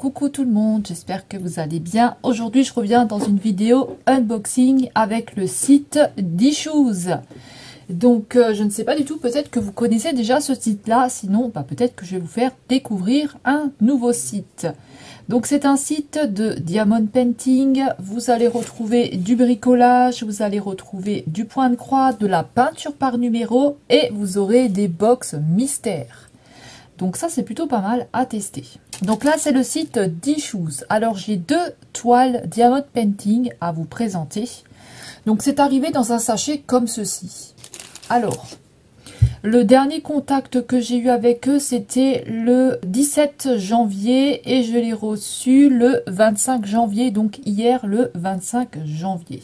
Coucou tout le monde, j'espère que vous allez bien. Aujourd'hui, je reviens dans une vidéo unboxing avec le site D-Shoes. Donc, je ne sais pas du tout, peut-être que vous connaissez déjà ce site-là. Sinon, peut-être que je vais vous faire découvrir un nouveau site. Donc, c'est un site de diamond painting. Vous allez retrouver du bricolage, vous allez retrouver du point de croix, de la peinture par numéro et vous aurez des box mystères. Donc ça, c'est plutôt pas mal à tester. Donc là, c'est le site D-Shoes. Alors, j'ai deux toiles diamond painting à vous présenter. Donc, c'est arrivé dans un sachet comme ceci. Alors, le dernier contact que j'ai eu avec eux, c'était le 17 janvier et je l'ai reçu le 25 janvier, donc hier le 25 janvier.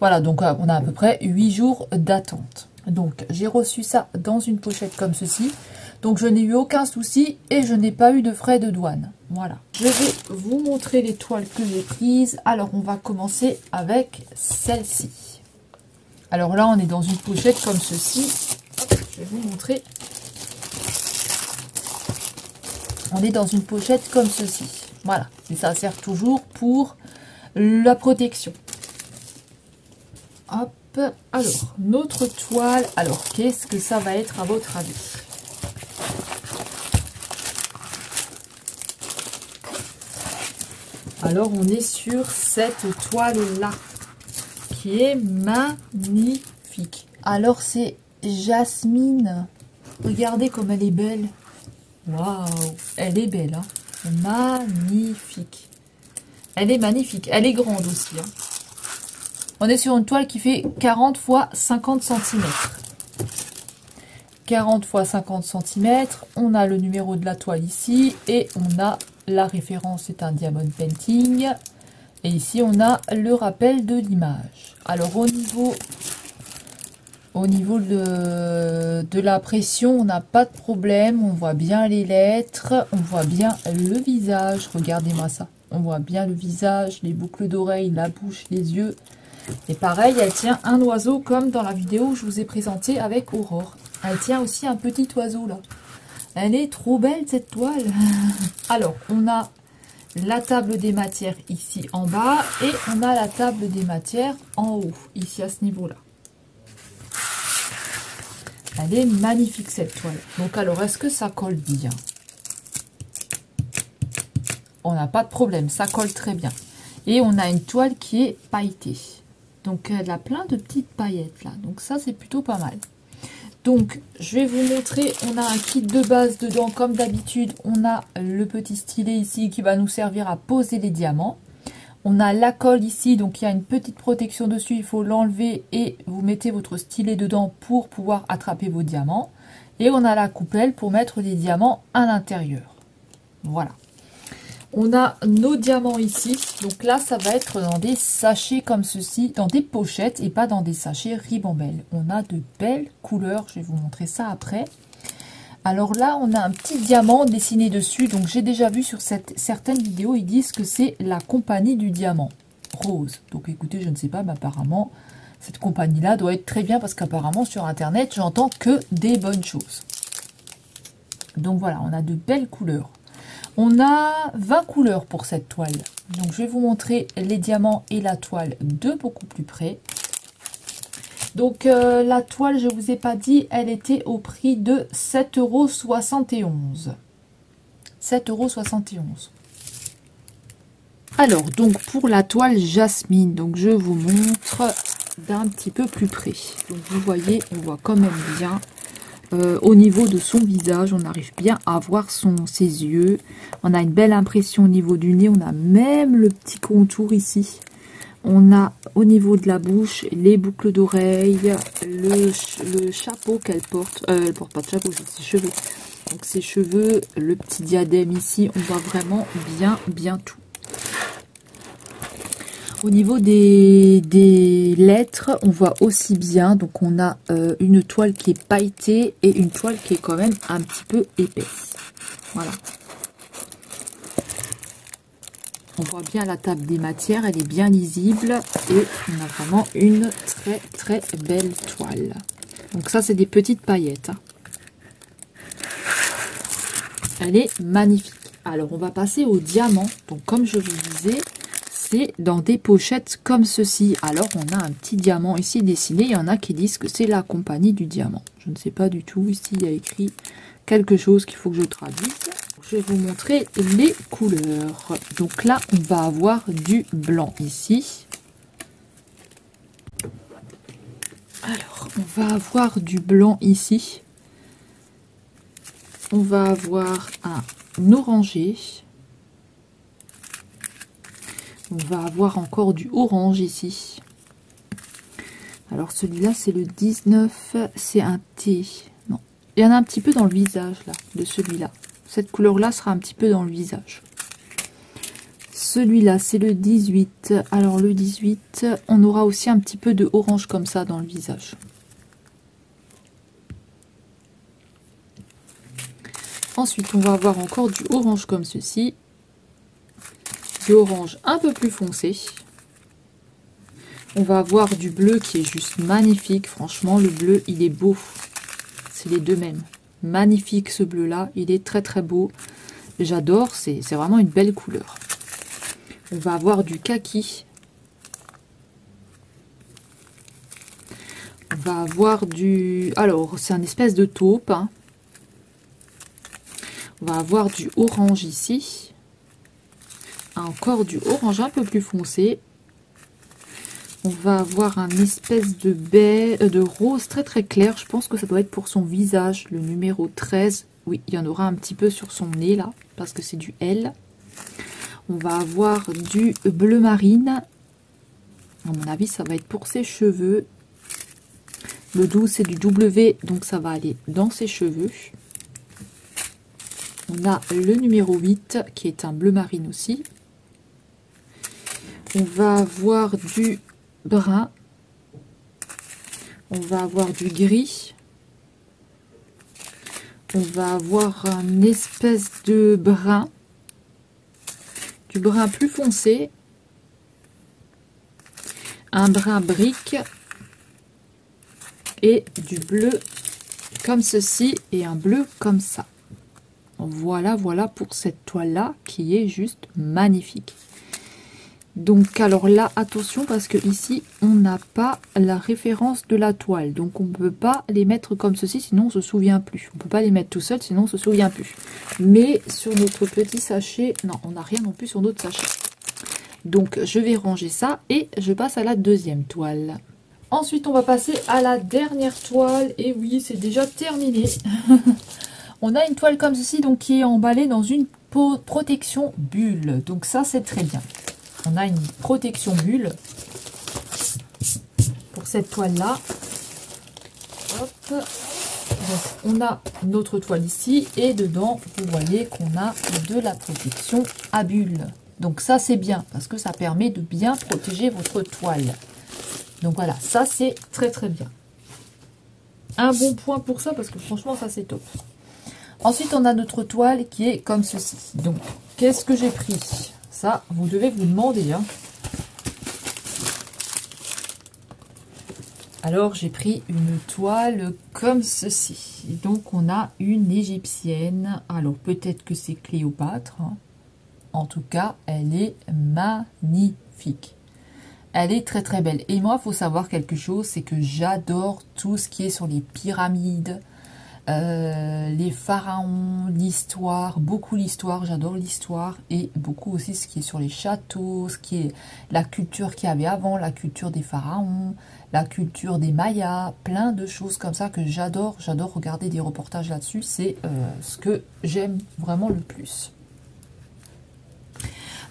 Voilà, donc on a à peu près 8 jours d'attente. Donc, j'ai reçu ça dans une pochette comme ceci. Donc, je n'ai eu aucun souci et je n'ai pas eu de frais de douane. Voilà. Je vais vous montrer les toiles que j'ai prises. Alors, on va commencer avec celle-ci. Alors là, on est dans une pochette comme ceci. Hop, je vais vous montrer. On est dans une pochette comme ceci. Voilà. Et ça sert toujours pour la protection. Hop. Alors, notre toile. Alors, qu'est-ce que ça va être à votre avis ? Alors, on est sur cette toile-là, qui est magnifique. Alors, c'est Jasmine. Regardez comme elle est belle. Waouh, elle est belle, hein. Magnifique. Elle est magnifique. Elle est grande aussi, hein. On est sur une toile qui fait 40 x 50 cm. 40 x 50 cm. On a le numéro de la toile ici. Et on a la référence, c'est un diamond painting. Et ici, on a le rappel de l'image. Alors, au niveau de la pression, on n'a pas de problème. On voit bien les lettres. On voit bien le visage. Regardez-moi ça. On voit bien le visage, les boucles d'oreilles, la bouche, les yeux. Et pareil, elle tient un oiseau comme dans la vidéo où je vous ai présenté avec Aurore. Elle tient aussi un petit oiseau là. Elle est trop belle cette toile. Alors, on a la table des matières ici en bas et on a la table des matières en haut, ici à ce niveau-là. Elle est magnifique cette toile. Donc alors, est-ce que ça colle bien? On n'a pas de problème, ça colle très bien. Et on a une toile qui est pailletée. Donc, elle a plein de petites paillettes là. Donc, ça, c'est plutôt pas mal. Donc, je vais vous montrer. On a un kit de base dedans. Comme d'habitude, on a le petit stylet ici qui va nous servir à poser les diamants. On a la colle ici. Donc, il y a une petite protection dessus. Il faut l'enlever et vous mettez votre stylet dedans pour pouvoir attraper vos diamants. Et on a la coupelle pour mettre les diamants à l'intérieur. Voilà. On a nos diamants ici, donc là ça va être dans des sachets comme ceci, dans des pochettes et pas dans des sachets ribambelles. On a de belles couleurs, je vais vous montrer ça après. Alors là on a un petit diamant dessiné dessus, donc j'ai déjà vu sur certaines vidéos, ils disent que c'est la compagnie du diamant rose. Donc écoutez, je ne sais pas, mais apparemment cette compagnie là doit être très bien parce qu'apparemment sur internet j'entends que des bonnes choses. Donc voilà, on a de belles couleurs. On a 20 couleurs pour cette toile. Donc, je vais vous montrer les diamants et la toile de beaucoup plus près. Donc, la toile, je ne vous ai pas dit, elle était au prix de 7,71 €. 7,71 €. Alors, donc, pour la toile Jasmine, donc je vous montre d'un petit peu plus près. Donc, vous voyez, on voit quand même bien. Au niveau de son visage, on arrive bien à voir ses yeux. On a une belle impression au niveau du nez. On a même le petit contour ici. On a au niveau de la bouche les boucles d'oreilles, le chapeau qu'elle porte. Elle porte pas de chapeau, c'est ses cheveux. Donc ses cheveux, le petit diadème ici. On voit vraiment bien tout. Au niveau des lettres, on voit aussi bien, donc on a une toile qui est pailletée et une toile qui est quand même un petit peu épaisse. Voilà. On voit bien la table des matières, elle est bien lisible et on a vraiment une très belle toile. Donc ça, c'est des petites paillettes, hein. Elle est magnifique. Alors, on va passer au diamant. Donc, comme je vous disais, c'est dans des pochettes comme ceci. Alors, on a un petit diamant ici dessiné. Il y en a qui disent que c'est la compagnie du diamant. Je ne sais pas du tout. Ici, il y a écrit quelque chose qu'il faut que je traduise. Je vais vous montrer les couleurs. Donc là, on va avoir du blanc ici. Alors, on va avoir du blanc ici. On va avoir un orangé. On va avoir encore du orange ici. Alors celui-là c'est le 19, c'est un thé. Non, il y en a un petit peu dans le visage là, de celui-là. Cette couleur-là sera un petit peu dans le visage. Celui-là c'est le 18. Alors le 18, on aura aussi un petit peu de orange comme ça dans le visage. Ensuite, on va avoir encore du orange comme ceci. Du orange un peu plus foncé. On va avoir du bleu qui est juste magnifique. Franchement, le bleu, il est beau. C'est les deux mêmes. Magnifique ce bleu-là. Il est très très beau. J'adore. C'est vraiment une belle couleur. On va avoir du kaki. On va avoir du... Alors, c'est un espèce de taupe, hein. On va avoir du orange ici. Encore du orange un peu plus foncé. On va avoir un espèce de de rose très très clair. Je pense que ça doit être pour son visage. Le numéro 13. Oui, il y en aura un petit peu sur son nez là. Parce que c'est du L. On va avoir du bleu marine. À mon avis, ça va être pour ses cheveux. Le 12, c'est du W. Donc ça va aller dans ses cheveux. On a le numéro 8 qui est un bleu marine aussi. On va avoir du brun. On va avoir du gris. On va avoir un espèce de brun. Du brun plus foncé. Un brun brique. Et du bleu comme ceci et un bleu comme ça. Voilà, voilà pour cette toile-là qui est juste magnifique. Donc, alors là, attention parce que ici, on n'a pas la référence de la toile. Donc, on ne peut pas les mettre comme ceci, sinon on ne se souvient plus. On ne peut pas les mettre tout seul, sinon on ne se souvient plus. Mais sur notre petit sachet, non, on n'a rien non plus sur notre sachet. Donc, je vais ranger ça et je passe à la deuxième toile. Ensuite, on va passer à la dernière toile. Et oui, c'est déjà terminé. On a une toile comme ceci, donc qui est emballée dans une protection bulle. Donc ça, c'est très bien. On a une protection bulle pour cette toile-là. Hop. Donc, on a notre toile ici. Et dedans, vous voyez qu'on a de la protection à bulle. Donc ça, c'est bien parce que ça permet de bien protéger votre toile. Donc voilà, ça, c'est très très bien. Un bon point pour ça parce que franchement, ça, c'est top. Ensuite, on a notre toile qui est comme ceci. Donc, qu'est-ce que j'ai pris? Ça, vous devez vous demander. Hein. Alors, j'ai pris une toile comme ceci. Donc, on a une égyptienne. Alors, peut-être que c'est Cléopâtre. Hein. En tout cas, elle est magnifique. Elle est très très belle. Et moi, il faut savoir quelque chose, c'est que j'adore tout ce qui est sur les pyramides. Les pharaons, l'histoire, beaucoup l'histoire, j'adore l'histoire et beaucoup aussi ce qui est sur les châteaux, ce qui est la culture qu'il y avait avant, la culture des pharaons, la culture des Mayas, plein de choses comme ça que j'adore regarder des reportages là-dessus, c'est ce que j'aime vraiment le plus.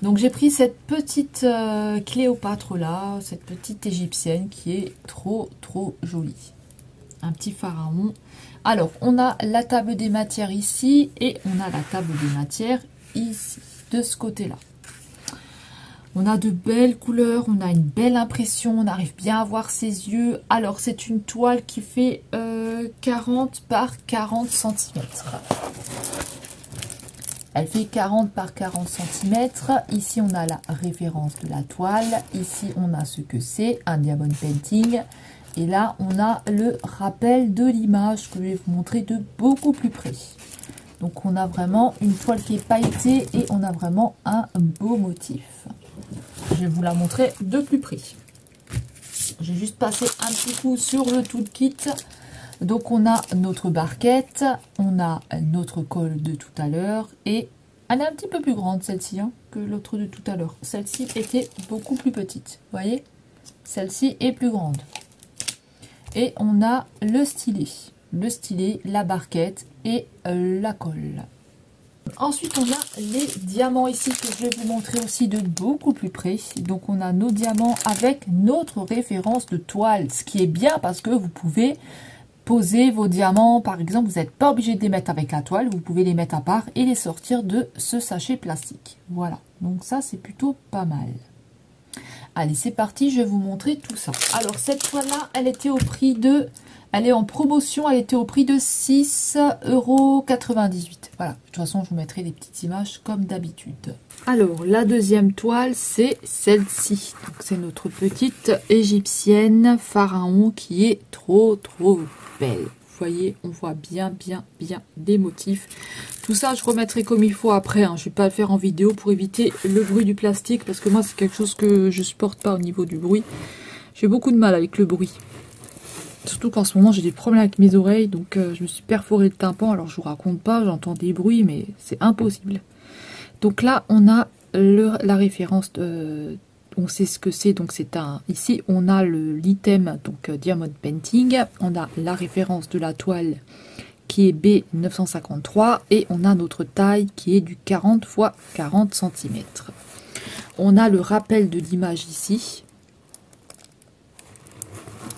Donc j'ai pris cette petite Cléopâtre là, cette petite égyptienne qui est trop jolie. Un petit pharaon. Alors, on a la table des matières ici et on a la table des matières ici, de ce côté-là. On a de belles couleurs, on a une belle impression, on arrive bien à voir ses yeux. Alors, c'est une toile qui fait 40 par 40 cm. Elle fait 40 par 40 cm. Ici, on a la référence de la toile. Ici, on a ce que c'est, un diamond painting. Et là, on a le rappel de l'image que je vais vous montrer de beaucoup plus près. Donc on a vraiment une toile qui est pailletée et on a vraiment un beau motif. Je vais vous la montrer de plus près. J'ai juste passé un petit coup sur le toolkit. Donc on a notre barquette, on a notre colle de tout à l'heure et elle est un petit peu plus grande celle-ci hein, que l'autre de tout à l'heure. Celle-ci était beaucoup plus petite, vous voyez? Celle-ci est plus grande. Et on a le stylet, la barquette et la colle. Ensuite, on a les diamants ici que je vais vous montrer aussi de beaucoup plus près. Donc, on a nos diamants avec notre référence de toile, ce qui est bien parce que vous pouvez poser vos diamants. Par exemple, vous n'êtes pas obligé de les mettre avec la toile, vous pouvez les mettre à part et les sortir de ce sachet plastique. Voilà, donc ça, c'est plutôt pas mal. Allez, c'est parti, je vais vous montrer tout ça. Alors, cette toile-là, elle était au prix de... Elle est en promotion, elle était au prix de 6,98 €. Voilà, de toute façon, je vous mettrai des petites images comme d'habitude. Alors, la deuxième toile, c'est celle-ci. Donc, c'est notre petite égyptienne pharaon qui est trop belle. Vous voyez, on voit bien des motifs. Tout ça, je remettrai comme il faut après. Hein. Je ne vais pas le faire en vidéo pour éviter le bruit du plastique parce que moi, c'est quelque chose que je supporte pas au niveau du bruit. J'ai beaucoup de mal avec le bruit. Surtout qu'en ce moment, j'ai des problèmes avec mes oreilles. Donc, je me suis perforé le tympan. Alors, je vous raconte pas, j'entends des bruits, mais c'est impossible. Donc là, on a la référence de... On sait ce que c'est, donc c'est un... Ici, on a l'item, donc Diamond Painting. On a la référence de la toile qui est B953. Et on a notre taille qui est du 40 x 40 cm. On a le rappel de l'image ici.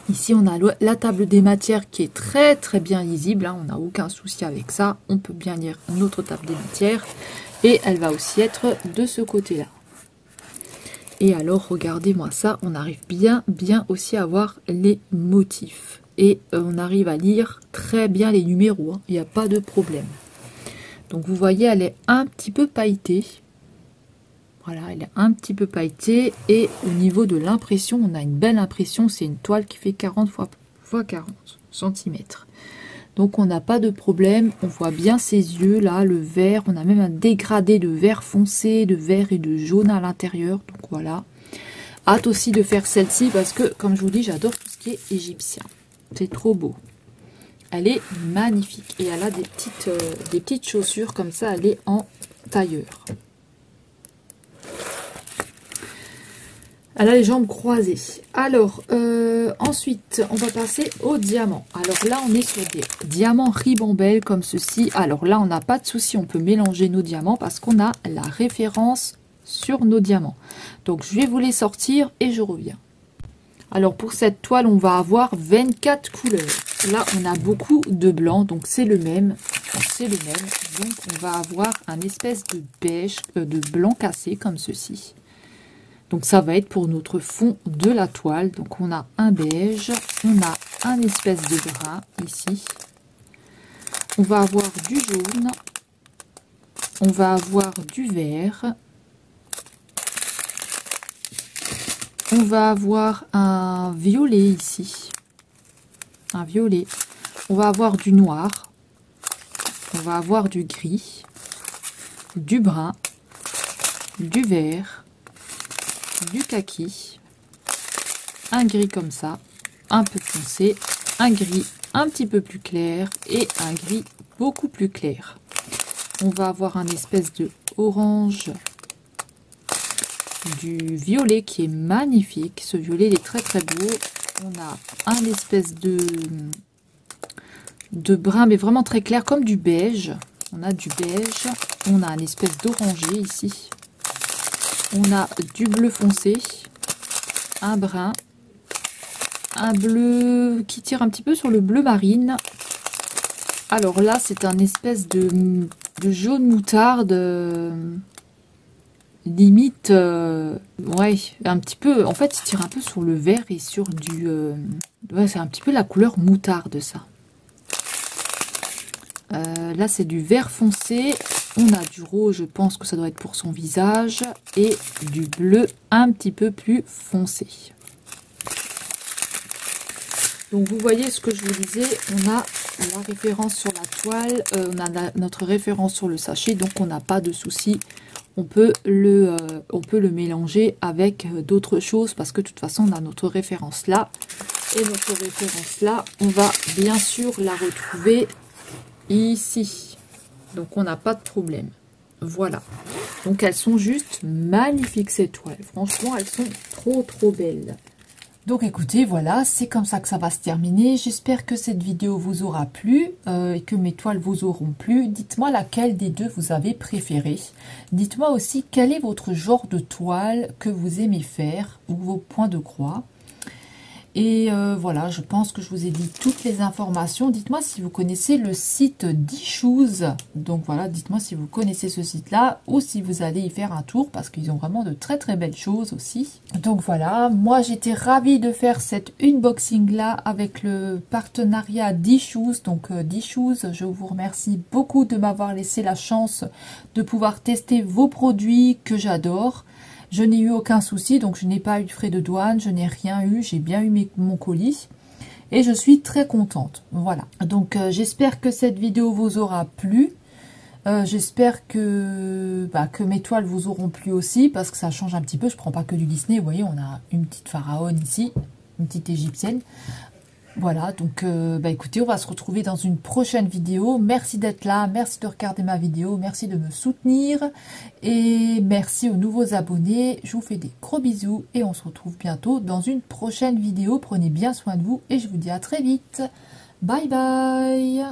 Ici, on a la table des matières qui est très bien lisible. Hein, on n'a aucun souci avec ça. On peut bien lire notre table des matières. Et elle va aussi être de ce côté-là. Et alors, regardez-moi ça. On arrive bien aussi à voir les motifs. Et on arrive à lire très bien les numéros. Hein, il n'y a pas de problème. Donc, vous voyez, elle est un petit peu pailletée. Voilà, elle est un petit peu pailletée. Et au niveau de l'impression, on a une belle impression. C'est une toile qui fait 40 x 40 cm. Donc, on n'a pas de problème. On voit bien ses yeux, là, le vert. On a même un dégradé de vert foncé, de vert et de jaune à l'intérieur. Donc, voilà. Hâte aussi de faire celle-ci parce que, comme je vous dis, j'adore tout ce qui est égyptien. C'est trop beau. Elle est magnifique. Et elle a des petites chaussures comme ça. Elle est en tailleur. Elle a les jambes croisées. Alors, ensuite, on va passer aux diamants. Alors là, on est sur des diamants ribambelles comme ceci. Alors là, on n'a pas de souci, on peut mélanger nos diamants parce qu'on a la référence sur nos diamants. Donc, je vais vous les sortir et je reviens. Alors, pour cette toile, on va avoir 24 couleurs. Là, on a beaucoup de blanc, donc c'est le même. Donc, on va avoir un espèce de beige, de blanc cassé comme ceci. Donc ça va être pour notre fond de la toile. Donc on a un beige, on a un espèce de brun ici. On va avoir du jaune, on va avoir du vert. On va avoir un violet ici. Un violet. On va avoir du noir. On va avoir du gris, du brun, du vert, du kaki, un gris comme ça, un peu foncé, un gris un petit peu plus clair et un gris beaucoup plus clair. On va avoir un espèce de orange, du violet qui est magnifique. Ce violet il est très beau. On a un espèce de brun mais vraiment très clair comme du beige. On a du beige, on a un espèce d'orangé ici. On a du bleu foncé, un brun, un bleu qui tire un petit peu sur le bleu marine. Alors là, c'est un espèce de jaune moutarde, limite, ouais, un petit peu, en fait, il tire un peu sur le vert et sur du... ouais, c'est un petit peu la couleur moutarde, ça. Là, c'est du vert foncé. On a du rose, je pense que ça doit être pour son visage. Et du bleu un petit peu plus foncé. Donc vous voyez ce que je vous disais, on a la référence sur la toile, on a notre référence sur le sachet, donc on n'a pas de souci. On peut le mélanger avec d'autres choses parce que de toute façon on a notre référence là. Et notre référence là, on va bien sûr la retrouver ici. Donc on n'a pas de problème. Voilà. Donc elles sont juste magnifiques ces toiles. Franchement, elles sont trop belles. Donc écoutez, voilà, c'est comme ça que ça va se terminer. J'espère que cette vidéo vous aura plu et que mes toiles vous auront plu. Dites-moi laquelle des deux vous avez préféré. Dites-moi aussi quel est votre genre de toile que vous aimez faire ou vos points de croix. Et voilà, je pense que je vous ai dit toutes les informations. Dites-moi si vous connaissez le site D-Shoes. Donc voilà, dites-moi si vous connaissez ce site-là ou si vous allez y faire un tour parce qu'ils ont vraiment de très belles choses aussi. Donc voilà, moi j'étais ravie de faire cet unboxing-là avec le partenariat D-Shoes. Donc D-Shoes, je vous remercie beaucoup de m'avoir laissé la chance de pouvoir tester vos produits que j'adore. Je n'ai eu aucun souci, donc je n'ai pas eu de frais de douane, je n'ai rien eu, j'ai bien eu mon colis. Et je suis très contente, voilà. Donc j'espère que cette vidéo vous aura plu. J'espère que mes toiles vous auront plu aussi, parce que ça change un petit peu. Je ne prends pas que du Disney, vous voyez, on a une petite pharaon ici, une petite égyptienne. Voilà, donc écoutez, on va se retrouver dans une prochaine vidéo. Merci d'être là, merci de regarder ma vidéo, merci de me soutenir et merci aux nouveaux abonnés. Je vous fais des gros bisous et on se retrouve bientôt dans une prochaine vidéo. Prenez bien soin de vous et je vous dis à très vite. Bye bye.